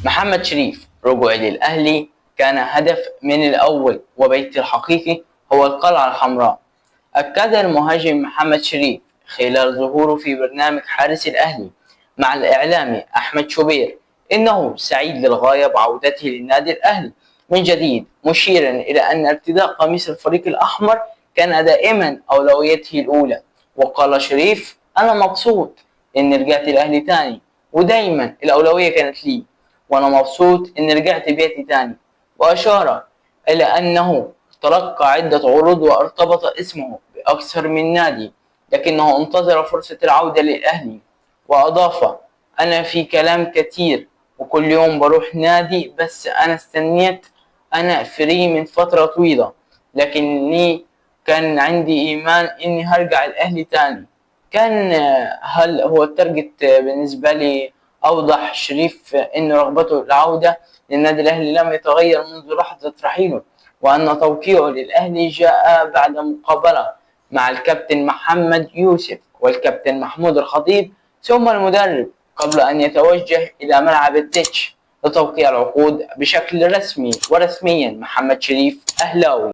محمد شريف رجوعي للأهلي كان هدف من الأول، وبيتي الحقيقي هو القلعة الحمراء. أكد المهاجم محمد شريف خلال ظهوره في برنامج حارس الأهلي مع الإعلامي أحمد شوبير إنه سعيد للغاية بعودته للنادي الأهلي من جديد، مشيرا إلى أن ارتداء قميص الفريق الأحمر كان دائما أولويته الأولى. وقال شريف: أنا مبسوط إني رجعت الأهلي تاني، ودايما الأولوية كانت لي، وأنا مبسوط إني رجعت بيتي تاني. وأشار إلى أنه تلقى عدة عروض وارتبط اسمه بأكثر من نادي، لكنه انتظر فرصة العودة للأهلي. وأضاف: أنا في كلام كتير وكل يوم بروح نادي، بس أنا استنيت، أنا فري من فترة طويلة، لكني كان عندي إيمان إني هرجع الأهلي تاني. كان هل هو التارجت بالنسبة لي أوضح شريف إن رغبته العودة للنادي الأهلي لم يتغير منذ لحظة رحيله، وأن توقيعه للأهلي جاء بعد مقابلة مع الكابتن محمد يوسف والكابتن محمود الخطيب ثم المدرب، قبل أن يتوجه إلى ملعب التتش لتوقيع العقود بشكل رسمي. ورسميا محمد شريف أهلاوي.